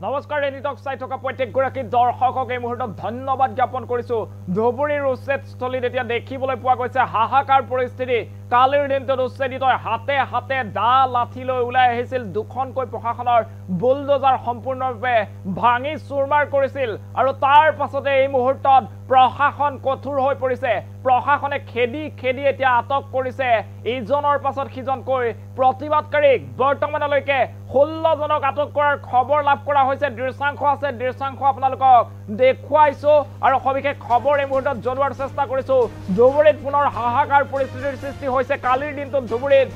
নমস্কাৰ ৰেডিটক চাই থকা প্ৰত্যেকগৰাকী দৰ্শকক এই মুহূৰ্তত ধন্যবাদ জ্ঞাপন কৰিছো ধুবুৰীৰ উচ্ছেদস্থলীত এতিয়া দেখিবলৈ পোৱা গৈছে হাহাকাৰ পৰিস্থিতি কালিৰ দিনটোত উচ্ছেদিত হাতে হাতে দা লাঠি লৈ ওলাই আহিছিল দুখনকৈ প্ৰশাসনৰ বুলডোজাৰ সম্পূৰ্ণৰূপে ভাঙি চুৰমাৰ কৰিছিল আৰু তাৰ পাছতে এই মুহূৰ্তত প্ৰশাসন কঠোৰ হৈ পৰিছে প্ৰশাসনে খেদি খেদি এতিয়া আটক কৰিছে ইজনৰ পাছত সিজনকৈ প্ৰতিবাদকাৰীক বৰ্তমানলৈকে 16 জনক আটক কৰাৰ খবৰ লাভ কৰা হৈছে দৃশ্যাংশ আছে দৃশ্যাংশ আপোনালোকক দেখুৱাইছো আৰু সবিশেষ খবৰ এই মুহূৰ্তত জনোৱাৰ চেষ্টা কৰিছো ধুবুৰীত পুনৰ হাহাকাৰ পৰিস্থিতিৰ সৃষ্টি হৈছে কালিৰ দিনটোত ধুবুৰীত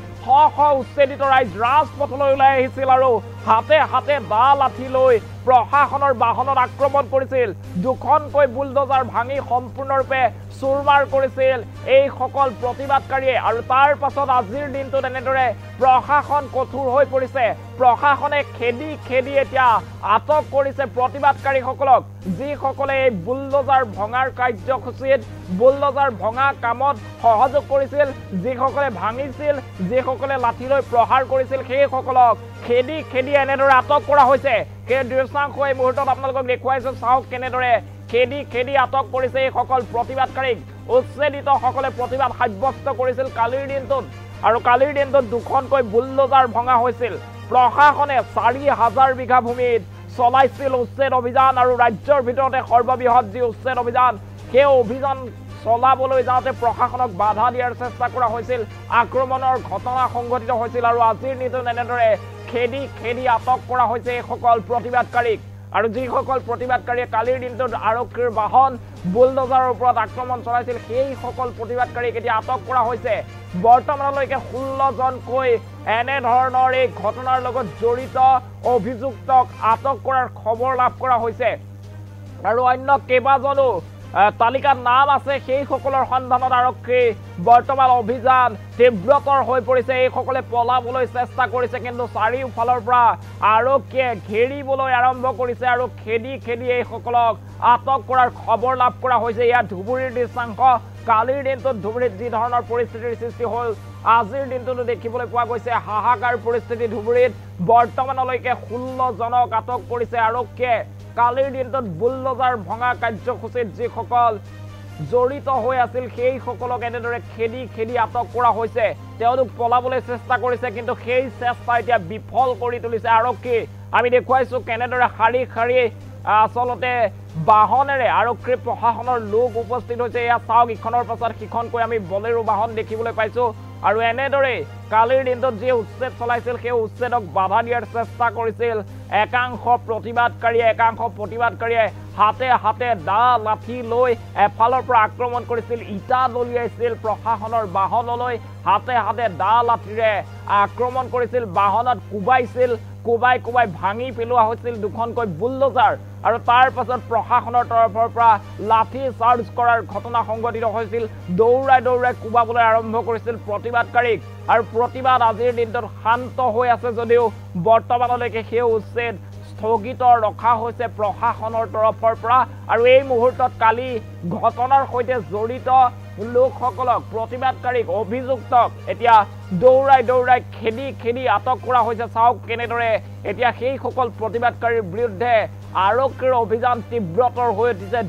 উচ্ছেদিত ৰাইজ ৰাজপথলৈ ওলাই আহিছিল আৰু হাতে হাতে দা লাঠি লৈ প্ৰশাসনৰ বাহনত আক্ৰমণ কৰিছিল দুখনকৈ বুলডোজাৰ ভাঙি সম্পূৰ্ণৰূপে চুৰমাৰ কৰিছিল এই সকল প্ৰতিবাদকাৰীয়ে আৰু তাৰ পাছত আজিৰ দিনটোত এনেদৰে প্ৰশাসন কঠোৰ হৈ পৰিছে প্ৰশাসনে খেদি খেদি এতিয়া আটক কৰিছে প্ৰতিবাদকাৰীসকলক যিসকলে এই বুলডোজাৰ ভঙাৰ কাৰ্যসূচীত বুলডোজাৰ ভঙা কামত সহযোগ কৰিছিল যিসকলে ভাঙিছিল যিসকলে লাঠি লৈ প্ৰহাৰ কৰিছিল সেই সকলক খেদি খেদি এনেদৰে আটক কৰা হৈছে সেই দৃশ্যাংশ এই মুহূৰ্তত আপোনালোকক দেখুৱাইছো চাওক কেনেদৰে খেদি খেদি আটক কৰিছে এই সকল প্ৰতিবাদকাৰীক উচ্ছেদিত সকলে প্ৰতিবাদ সাব্যস্ত কৰিছিল কালিৰ দিনটোত আৰু কালিৰ দিনটোত দুখনকৈ বুলডোজাৰ ভঙা হৈছিল প্ৰশাসনে 4000 বিঘা ভূমিত চলাইছিল উচ্ছেদ অভিযান আৰু ৰাজ্যৰ ভিতৰতে সৰ্ববৃহৎ যি উচ্ছেদ অভিযান সেই অভিযান চলাবলৈ যাওঁতে প্ৰশাসনক বাধা দিয়াৰ চেষ্টা কৰা হৈছিল আক্ৰমণৰ ঘটনা সংঘটিত হৈছিল আৰু আজিৰ দিনটোত এনেদৰে খেদি খেদি আটক কৰা হৈছে এই সকল প্ৰতিবাদকাৰীক আৰু যিসকল প্ৰতিবাদকাৰীয়ে কালিৰ দিনটোত আৰক্ষীৰ বাহন বুলডোজাৰৰ ওপৰত আক্ৰমণ চলাইছিল সেই সকল প্ৰতিবাদকাৰীক এতিয়া আটক কৰা হৈছে বৰ্তমানলৈকে 16 জনকৈ এনে ধৰণৰ এই ঘটনাৰ লগত জড়িত অভিযুক্তক আটক কৰাৰ খবৰ লাভ কৰা হৈছে আৰু অন্য কেইবাজনো তালিকাত নাম আছে সেই সকলৰ সন্ধানত আৰক্ষী বৰ্তমান অভিযান তীব্ৰতৰ হৈ পৰিছে এই সকলে পলাবলৈ চেষ্টা কৰিছে কিন্তু চাৰিওফালৰ পৰা আৰক্ষীয়ে ঘেৰিবলৈ আৰম্ভ কৰিছে আৰু খেদি খেদি এই সকলক আটক কৰাৰ খবৰ লাভ কৰা হৈছে ইয়াত ধুবুৰীৰ দৃশ্যাংশ কালিৰ দিনটোত ধুবুৰীত যি ধৰণৰ পৰিস্থিতিৰ সৃষ্টি হ'ল আজিৰ দিনটোতো দেখিবলৈ পোৱা গৈছে হাহাকাৰ পৰিস্থিতি ধুবুৰীত বৰ্তমানলৈকে 16 জনক আটক কৰিছে আৰক্ষীয়ে কালিৰ দিনটোত বুলডোজাৰ ভঙা কাৰ্যসূচীত যিসকল জড়িত হৈ আছিল সেই সকলক এনেদৰে খেদি খেদি আটক কৰা হৈছে তেওঁলোক পলাবলৈ চেষ্টা কৰিছে কিন্তু সেই চেষ্টা এতিয়া বিফল কৰি তুলিছে আৰক্ষী আমি দেখুৱাইছো কেনেদৰে শাৰী শাৰী আসলতে বাহনেৰে আৰক্ষী প্ৰশাসনৰ লোক উপস্থিত হৈছে এয়া চাওক ইখনৰ পাছত সিখনকৈ আমি বলেৰো বাহন দেখিবলৈ পাইছো আৰু এনেদৰে কালিৰ দিনটোত যে উচ্ছেদ চলাইছিল সেই উচ্ছেদক বাধা দিয়াৰ চেষ্টা কৰিছিল একাংশ প্ৰতিবাদকাৰীয়ে হাতে হাতে দা লাঠি লৈ এফালৰ পৰা আক্ৰমণ কৰিছিল ইটা দলিয়াইছিল প্ৰশাসনৰ বাহনলৈ হাতে হাতে দা লাঠিৰে আক্ৰমণ কৰিছিল বাহনত কোবাইছিল কোবাই কোবাই ভাঙি পেলোৱা হৈছিল দুখনকৈ বুলডোজাৰ আৰু তাৰ পাছত প্ৰশাসনৰ তৰফৰ পৰা লাঠি চাৰ্জ কৰাৰ ঘটনা সংঘটিত হৈছিল দৌৰাই দৌৰাই কোবাবলৈ আৰম্ভ কৰিছিল প্ৰতিবাদকাৰীক আৰু প্ৰতিবাদ আজিৰ দিনটোত শান্ত হৈ আছে যদিও বৰ্তমানলৈকে সেই উচ্ছেদ স্থগিত ৰখা হৈছে প্ৰশাসনৰ তৰফৰ পৰা আৰু এই মুহূৰ্তত কালি ঘটনাৰ সৈতে জড়িত লোকসকলক প্ৰতিবাদকাৰীক অভিযুক্তক এতিয়া দৌৰাই দৌৰাই খেদি খেদি আটক কৰা হৈছে চাওক কেনেদৰে এতিয়া সেই সকল প্ৰতিবাদকাৰীৰ বিৰুদ্ধে আৰক্ষীৰ অভিযান তীব্ৰতৰ হৈ উঠিছে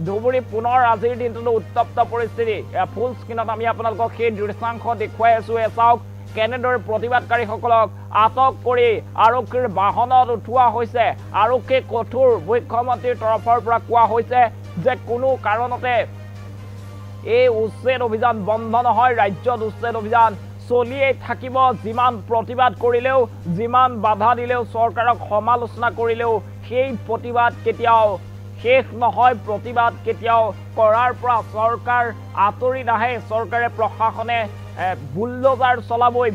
ধুবুৰী পুনৰ আজিৰ দিনটোত উত্তপ্ত পৰিস্থিতি ফুল স্ক্ৰীনত আমি আপোনালোকক সেই দৃশ্যাংশ দেখুৱাই আছো চাওক কেনেদৰে প্ৰতিবাদকাৰীসকলক আটক কৰি আৰক্ষীৰ বাহনত উঠোৱা হৈছে আৰক্ষী কঠোৰ মুখ্যমন্ত্ৰীৰ তৰফৰ পৰা কোৱা হৈছে যে কোনো কাৰণতে এই উচ্ছেদ অভিযান বন্ধ নহয় ৰাজ্যত উচ্ছেদ অভিযান চলিয়ে থাকিব যিমান প্ৰতিবাদ কৰিলেও যিমান বাধা দিলেও চৰকাৰক সমালোচনা কৰিলেও সেই প্ৰতিবাদ কেতিয়াও শেষ নহয় প্ৰতিবাদ কেতিয়াও কৰাৰ পৰা চৰকাৰ আঁতৰি নাহে চৰকাৰে প্ৰশাসনে বুলডোজাৰ চলাবই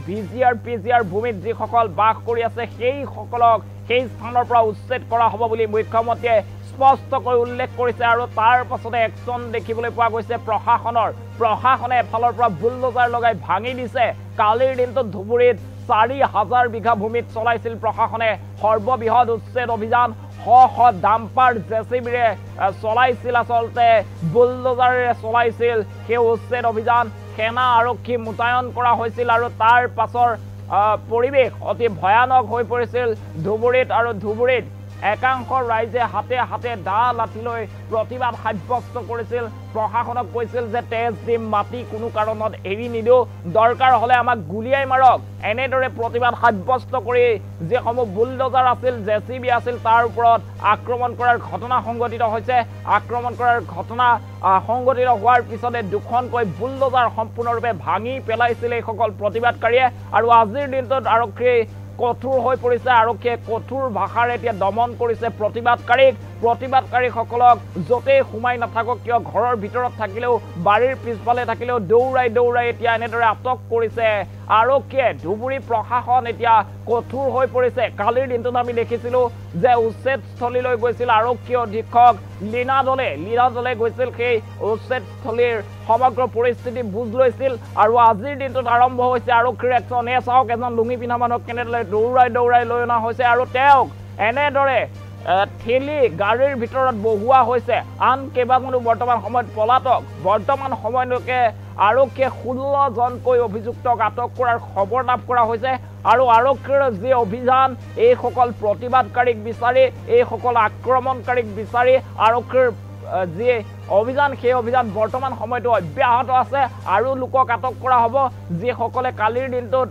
পিজিআৰ ভূমিত যিসকল বাস কৰি আছে সেই সকলক সেই স্থানৰ পৰা উচ্ছেদ কৰা হ'ব বুলি মুখ্যমন্ত্ৰীয়ে স্পষ্টকৈ উল্লেখ কৰিছে আৰু তাৰ পাছতে একচন দেখিবলৈ পোৱা গৈছে প্ৰশাসনে এফালৰ পৰা বুলডোজাৰ লগাই ভাঙি দিছে কালিৰ দিনটোত ধুবুৰীত 4000 বিঘা ভূমিত চলাইছিল প্ৰশাসনে সৰ্ববৃহৎ উচ্ছেদ অভিযান ডাম্পাৰ জেচিবিৰে চলাইছিল আসলতে বুলডোজাৰেৰে চলাইছিল সেই উচ্ছেদ অভিযান সেনা আৰক্ষী মোতায়ন কৰা হৈছিল আৰু তাৰ পাছৰ পৰিৱেশ অতি ভয়ানক হৈ পৰিছিল ধুবুৰীত আৰু ধুবুৰীত একাংশ ৰাইজে হাতে হাতে দা লাঠি লৈ প্ৰতিবাদ সাব্যস্ত কৰিছিল প্ৰশাসনক কৈছিল যে তেজ দিম মাটি কোনো কাৰণত এৰি নিদিও দৰকাৰ হলে আমাক গুলিয়াই মাৰক এনেদৰে প্ৰতিবাদ সাব্যস্ত কৰি যেসমূহ বুলডোজাৰ আছিল জেচিবি আছিল তাৰ ওপৰত আক্ৰমণ কৰাৰ ঘটনা সংঘটিত হৈছে আক্ৰমণ কৰাৰ ঘটনা সংঘটিত হোৱাৰ পিছতে দুখনকৈ বুলডোজাৰ সম্পূৰ্ণৰূপে ভাঙি পেলাইছিল এইসকল প্ৰতিবাদকাৰীয়ে আৰু আজিৰ দিনটোত আৰক্ষী কঠোৰ হৈ পৰিছে আৰক্ষীয়ে কঠোৰ ভাষাৰে এতিয়া দমন কৰিছে প্ৰতিবাদকাৰীসকলক য'তেই সোমাই নাথাকক কিয় ঘৰৰ ভিতৰত থাকিলেও বাৰীৰ পিছফালে থাকিলেও দৌৰাই এতিয়া এনেদৰে আটক কৰিছে আৰক্ষীয়ে ধুবুৰী প্ৰশাসন এতিয়া কঠোৰ হৈ পৰিছে কালিৰ দিনটোত আমি দেখিছিলোঁ যে উচ্ছেদস্থলীলৈ গৈছিল আৰক্ষী অধীক্ষক লীনা দলে গৈছিল সেই উচ্ছেদস্থলীৰ সমগ্ৰ পৰিস্থিতি বুজ লৈছিল আৰু আজিৰ দিনটোত আৰম্ভ হৈছে আৰক্ষীৰ একশ্যন চাওক এজন লুঙি পিন্ধা মানুহক কেনেদৰে দৌৰাই লৈ অনা হৈছে আৰু তেওঁক এনেদৰে ঠেলি গাড়ীৰ ভিতৰত বহুৱা হৈছে আন কেইবাজনো বৰ্তমান সময়ত পলাতক বৰ্তমান সময়লৈকে আৰক্ষীয়ে 16 জনকৈ অভিযুক্তক আটক কৰাৰ খবৰ লাভ কৰা হৈছে আৰু আৰক্ষীৰ যি অভিযান এইসকল প্ৰতিবাদকাৰীক বিচাৰি এইসকল আক্ৰমণকাৰীক বিচাৰি আৰক্ষীৰ যি অভিযান সেই অভিযান বৰ্তমান সময়তো অব্যাহত আছে আৰু লোকক আটক কৰা হ'ব যিসকলে কালিৰ দিনটোত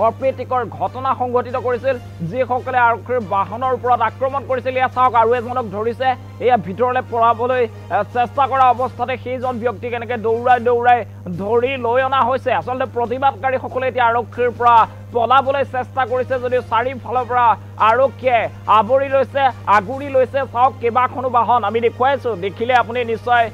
অপ্ৰীতিকৰ ঘটনা সংঘটিত কৰিছিল যিসকলে আৰক্ষীৰ বাহনৰ ওপৰত আক্ৰমণ কৰিছিল এয়া চাওক আৰু এজনক ধৰিছে এয়া ভিতৰলৈ পৰাবলৈ চেষ্টা কৰা অৱস্থাতে সেইজন ব্যক্তিক এনেকৈ দৌৰাই ধৰি লৈ অনা হৈছে আচলতে প্ৰতিবাদকাৰীসকলে এতিয়া আৰক্ষীৰ পৰা পলাবলৈ চেষ্টা কৰিছে যদিও চাৰিওফালৰ পৰা আৰক্ষীয়ে আগুৰি লৈছে চাওক কেইবাখনো বাহন আমি দেখুৱাইছোঁ দেখিলে আপুনি নিশ্চয়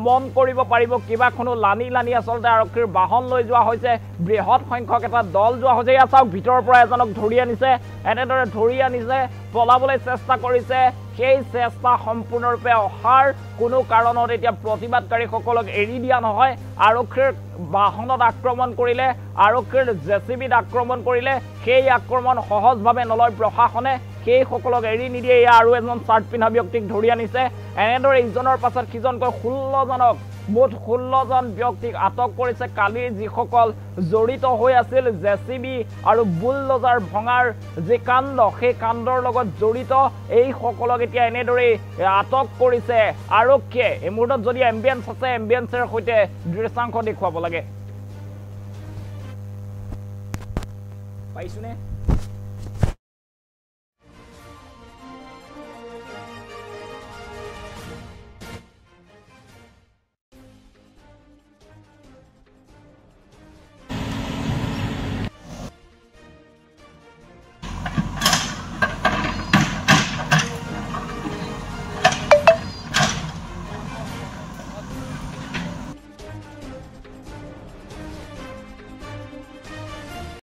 মন কৰিব পাৰিব কেইবাখনো লানি আচলতে আৰক্ষীৰ বাহন লৈ যোৱা হৈছে বৃহৎ সংখ্যক এটা দল যোৱা হৈছে এয়া চাওক ভিতৰৰ পৰা এজনক ধৰি আনিছে পলাবলৈ চেষ্টা কৰিছে সেই চেষ্টা সম্পূৰ্ণৰূপে অহাৰ কোনো কাৰণত এতিয়া প্ৰতিবাদকাৰীসকলক এৰি দিয়া নহয় আৰক্ষীৰ বাহনত আক্ৰমণ কৰিলে আৰক্ষীৰ জেচিবিত আক্ৰমণ কৰিলে সেই আক্ৰমণ সহজভাৱে নলয় প্ৰশাসনে সেইসকলক এৰি নিদিয়ে এয়া আৰু এজন চাৰ্ট পিন্ধা ব্যক্তিক ধৰি আনিছে এনেদৰে ইজনৰ পাছত সিজনকৈ 16 জনক মুঠ 16 জন ব্যক্তিক আটক কৰিছে কালিৰ যিসকল জড়িত হৈ আছিল জেচিবি আৰু বুলডোজাৰ ভঙাৰ যি কাণ্ড সেই কাণ্ডৰ লগত জড়িত এইসকলক এতিয়া এনেদৰে আটক কৰিছে আৰক্ষীয়ে এই মুহূৰ্তত যদি এম্বিয়েন্স আছে এম্বিয়েন্সৰ সৈতে দৃশ্যাংশ দেখুৱাব লাগে পাইছোনে